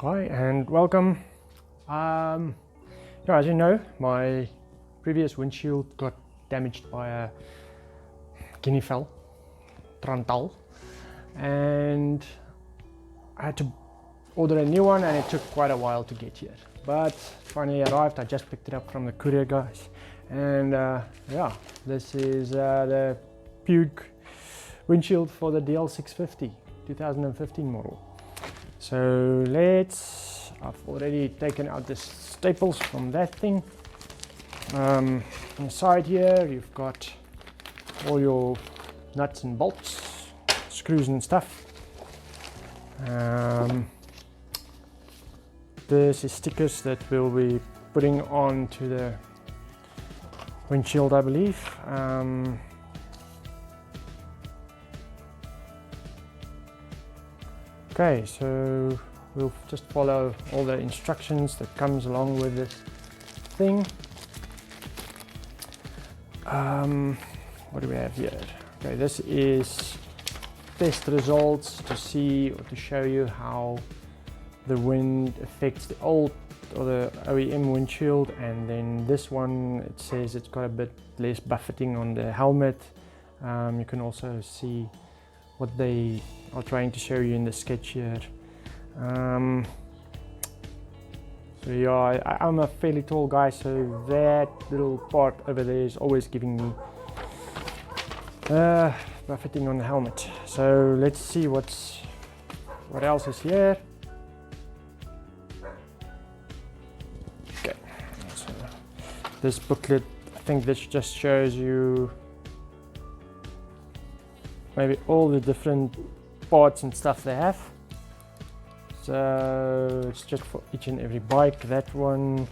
Hi and welcome. As you know, my previous windshield got damaged by a guineafowl, Trantal, and I had to order a new one, and it took quite a while to get here. But finally arrived. I just picked it up from the courier guys, and this is the Puig windshield for the DL650 2015 model. So I've already taken out the staples from that thing. On the side here you've got all your nuts and bolts, screws and stuff. This is stickers that we'll be putting on to the windshield, I believe. Okay, so we'll just follow all the instructions that comes along with this thing. What do we have here? Okay, this is test results to see or to show you how the wind affects the old or the OEM windshield, and then this one, it says it's got a bit less buffeting on the helmet. You can also see what they are trying to show you in the sketch here. So yeah, I'm a fairly tall guy, so that little part over there is always giving me buffeting on the helmet. So let's see what else is here. Okay, so this booklet, I think this just shows you maybe all the different parts and stuff they have. So it's just for each and every bike. That one,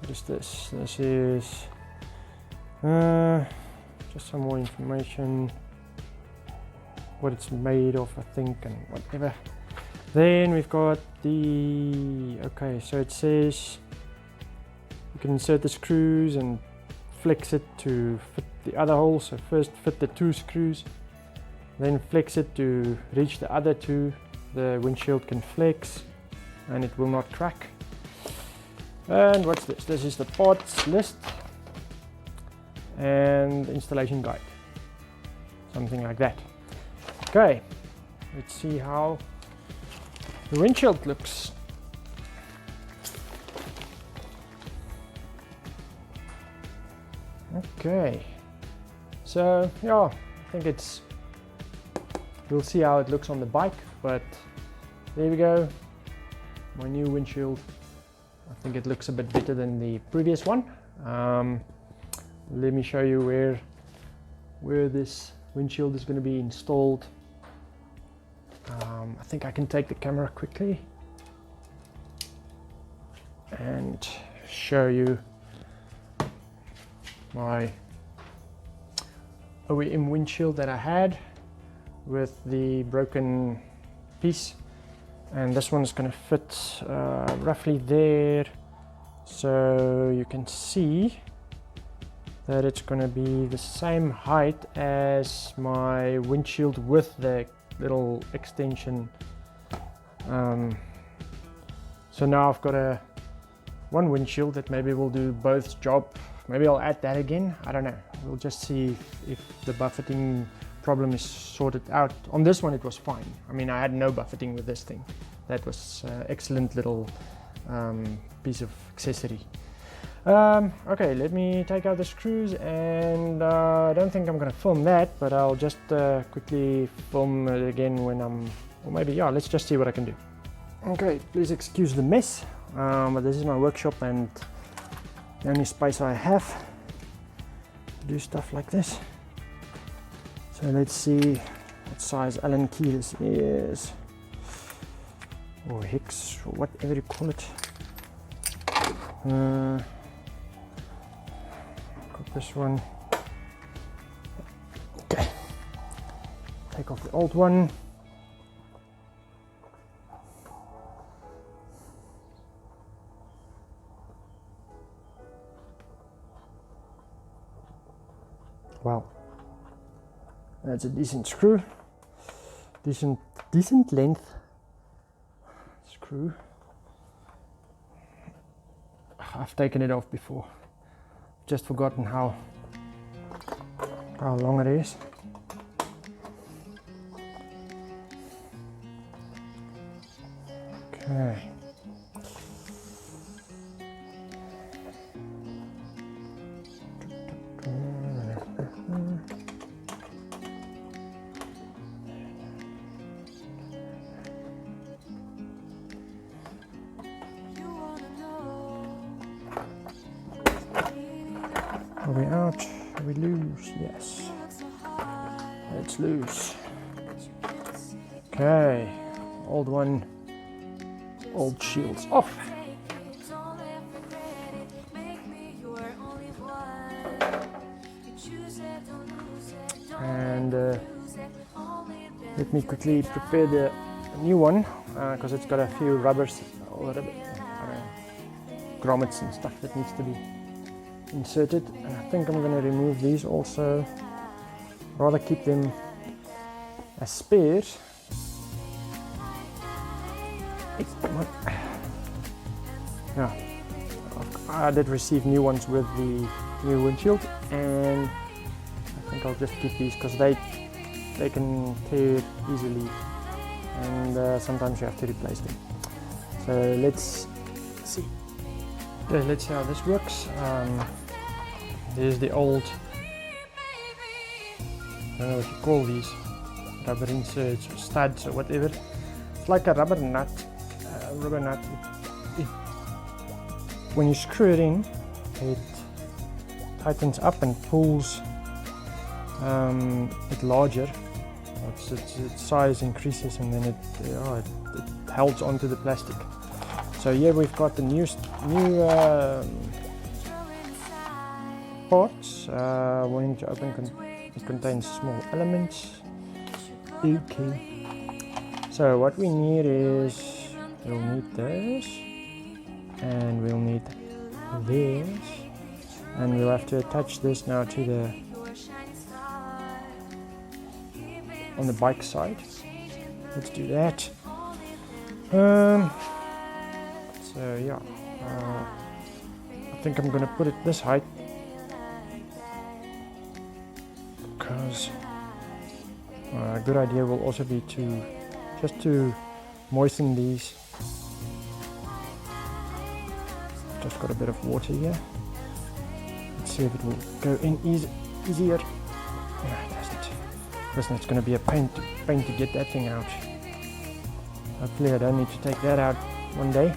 what is this? This is just some more information, what it's made of, I think, and whatever. Then we've got okay, so it says you can insert the screws and flex it to fit the other hole. So first fit the 2 screws, then flex it to reach the other 2. The windshield can flex and it will not crack. And what's this? This is the parts list and installation guide, something like that. Okay, let's see how the windshield looks. Okay, so yeah, I think we'll see how it looks on the bike, but there we go, my new windshield. I think it looks a bit better than the previous one. Let me show you where this windshield is going to be installed. I think I can take the camera quickly and show you my OEM windshield that I had with the broken piece, and this one is going to fit roughly there, so you can see that it's going to be the same height as my windshield with the little extension. So now I've got one windshield that maybe will do both job. Maybe I'll add that again, I don't know. We'll just see if the buffeting problem is sorted out. On this one it was fine. I mean, I had no buffeting with this thing. That was excellent little piece of accessory. Okay, let me take out the screws, and I don't think I'm gonna film that, but I'll just quickly film it again when or maybe, yeah, let's just see what I can do. Okay, please excuse the mess, but this is my workshop and the only space I have to do stuff like this. So let's see what size Allen key this is, or hex, or whatever you call it. Got this one. Okay, take off the old one. Wow. That's a decent screw, decent length screw. I've taken it off before. Just forgotten how long it is. Okay. Are we out? Are we loose? Yes. It's loose. Okay. Old one. Old shield's off. And let me quickly prepare the new one because it's got a few rubbers or grommets and stuff that needs to be inserted. And I think I'm going to remove these also, rather keep them as spares. Yeah, I did receive new ones with the new windshield, and I think I'll just keep these because they can tear easily, and sometimes you have to replace them. So let's see. Okay, let's see how this works. There's the old, I don't know what you call these, rubber inserts or studs or whatever. It's like a rubber nut. When you screw it in, it tightens up and pulls it larger. Its size increases, and then it holds onto the plastic. So here we've got the new parts. When you open, it contains small elements. Okay. So what we need is, we'll need this, and we'll need this, and we'll have to attach this now to the on the bike side. Let's do that. So yeah, I think I'm gonna put it this height because a good idea will also be just to moisten these. Just got a bit of water here. Let's see if it will go in easier. No, it doesn't. Listen, it's going to be a pain to get that thing out. Hopefully I don't need to take that out one day.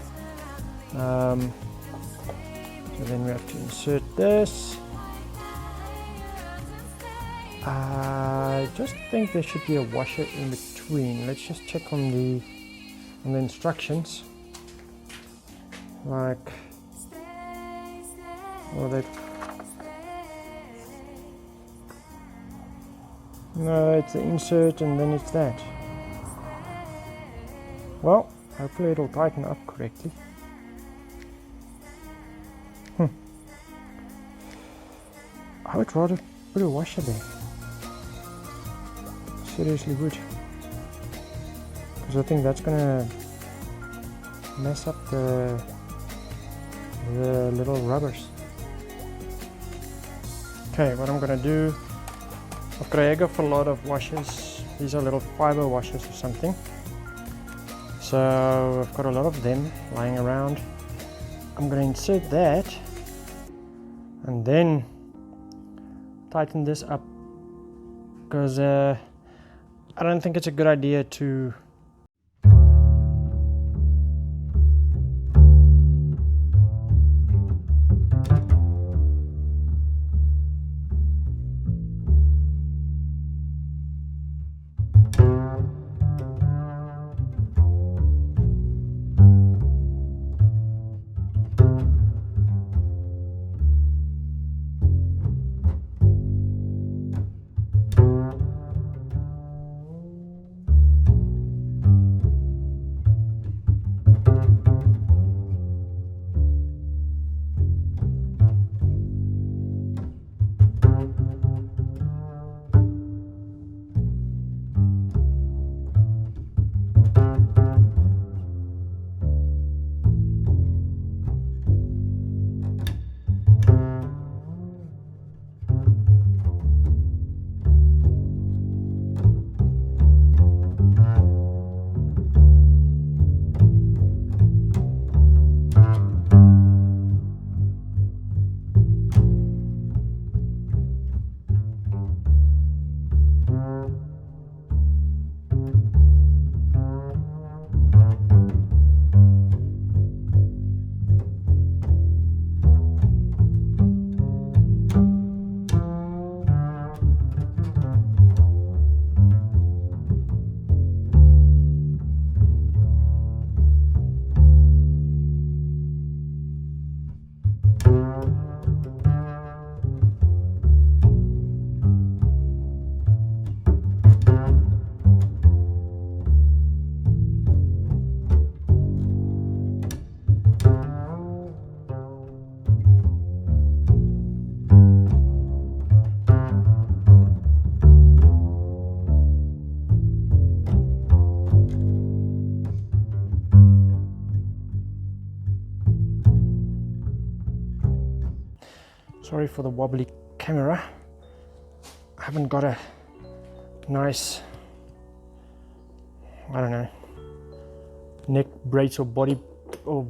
So then we have to insert this. I just think there should be a washer in between. Let's just check on the instructions. Like, or that. No, it's the insert and then it's that. Well, hopefully it'll tighten up correctly. I would rather put a washer there. Seriously would. Because I think that's gonna mess up the little rubbers. Okay, what I'm gonna do, I've got a heck of a lot of washers. These are little fiber washers or something. So I've got a lot of them lying around. I'm gonna insert that and then tighten this up, because I don't think it's a good idea to Sorry for the wobbly camera. I haven't got a nice, I don't know, neck brace or body or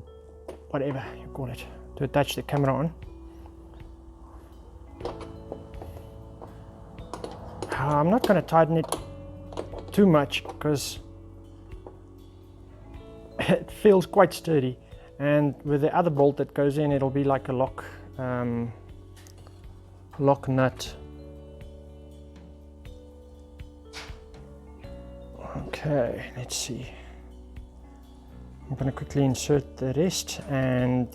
whatever you call it to attach the camera on. I'm not going to tighten it too much because it feels quite sturdy, and with the other bolt that goes in, it'll be like a lock nut. Okay, let's see. I'm going to quickly insert the rest, and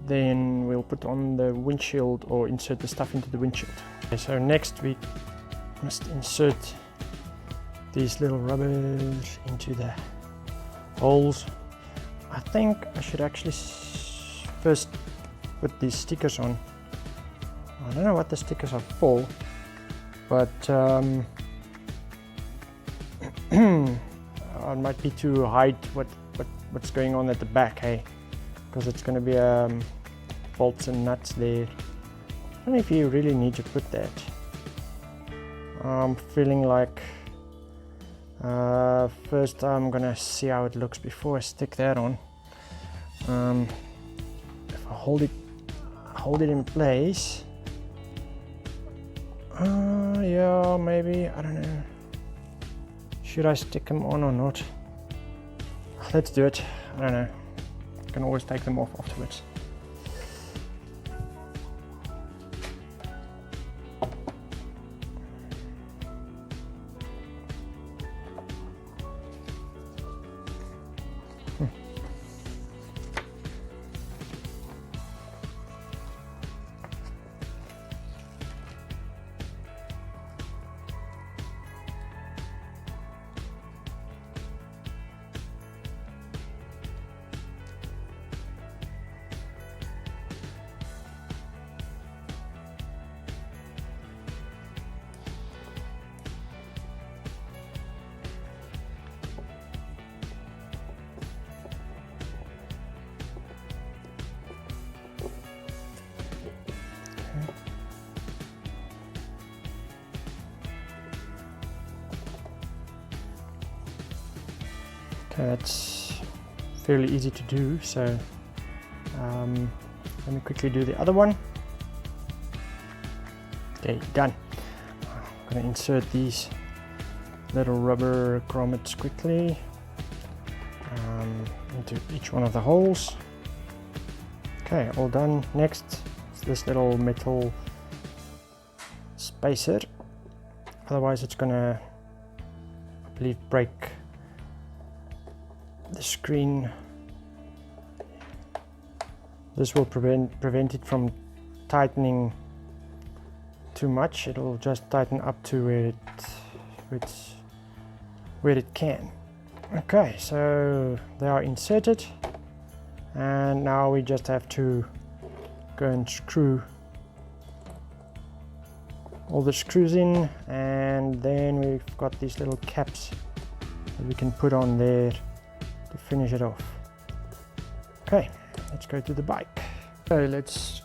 then we'll put on the windshield or insert the stuff into the windshield. Okay, so next we must insert these little rubbers into the holes. I think I should actually first put these stickers on. I don't know what the stickers are for, but it might be to hide what's going on at the back, hey, because it's going to be bolts and nuts there. I don't know if you really need to put that. I'm feeling like first I'm gonna see how it looks before I stick that on. If I hold it in place, yeah, maybe, I don't know. Should I stick them on or not? Let's do it. I don't know. I can always take them off afterwards. Okay, that's fairly easy to do, so let me quickly do the other one. Okay, done. I'm going to insert these little rubber grommets quickly into each one of the holes. Okay, all done. Next is this little metal spacer, otherwise it's going to, I believe, break the screen. This will prevent it from tightening too much. It'll just tighten up to where it can. Okay, so they are inserted, and now we just have to go and screw all the screws in, and then we've got these little caps that we can put on there to finish it off. Okay, let's go to the bike. So let's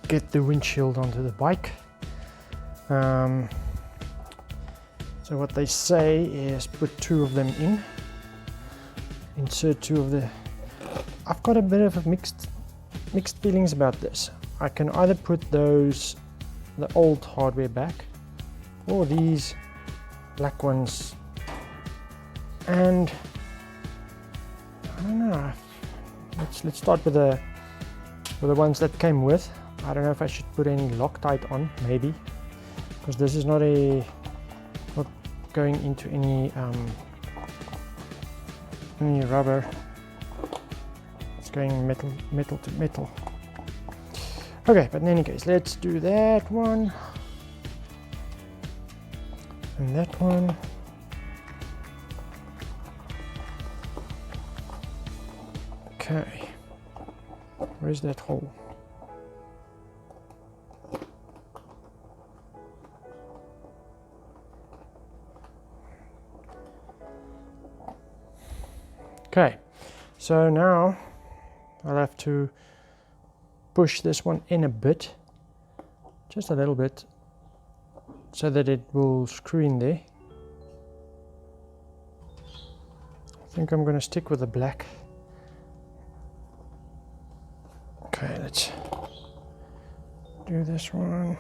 get the windshield onto the bike. So what they say is put two of them in, insert two of the, I've got a bit of a mixed feelings about this. I can either put those, the old hardware back, or these black ones, and I don't know, let's start with the ones that came with. I don't know if I should put any Loctite on, maybe, because this is not going into any rubber. It's going metal to metal. Okay, but in any case, let's do that one and that one. Okay, where's that hole? Okay, so now I'll have to push this one in a bit, just a little bit, so that it will screw in there. I think I'm going to stick with the black. Okay, let's do this one.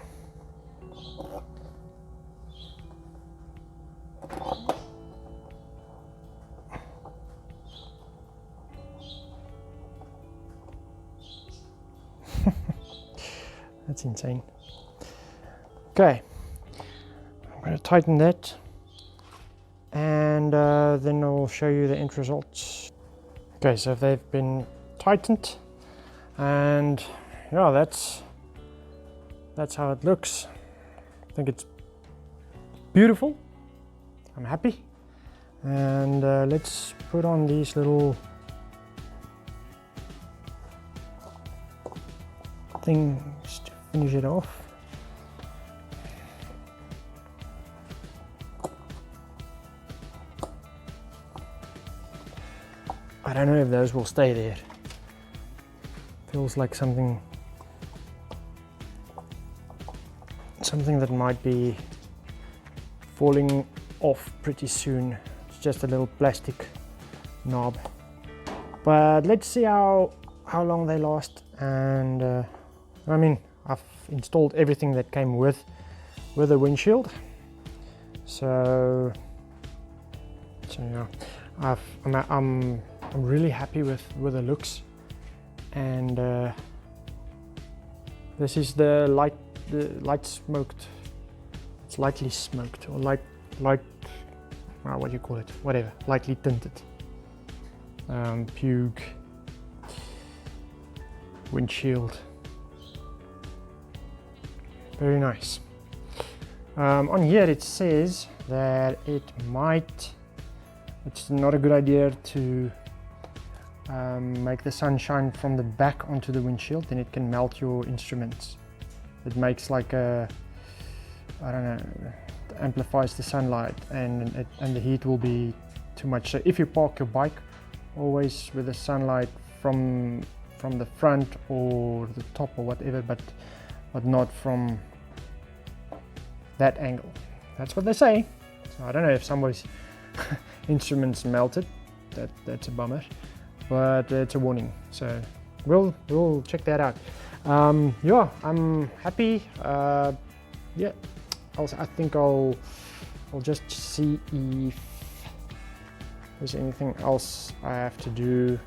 That's insane. Okay, I'm going to tighten that, and then I'll show you the end results. Okay, so they've been tightened, and yeah, that's how it looks. I think it's beautiful. I'm happy, and let's put on these little things to finish it off. I don't know if those will stay there. Feels like something that might be falling off pretty soon. It's just a little plastic knob. But let's see how long they last. And I mean, I've installed everything that came with the windshield. So yeah, I'm really happy with the looks. And this is the light smoked. It's lightly smoked, or light. What do you call it? Whatever. Lightly tinted. Puig windshield. Very nice. On here it says that it's not a good idea to make the sun shine from the back onto the windshield, then it can melt your instruments. It makes like a, I don't know, amplifies the sunlight, and the heat will be too much. So if you park your bike, always with the sunlight from the front or the top or whatever, but not from that angle. That's what they say. So I don't know if somebody's instruments melted. That's a bummer, but it's a warning. So we'll check that out. Yeah, I'm happy. Yeah, I think I'll just see if there's anything else I have to do.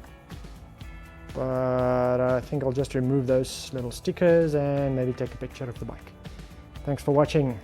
But I think I'll just remove those little stickers and maybe take a picture of the bike. Thanks for watching.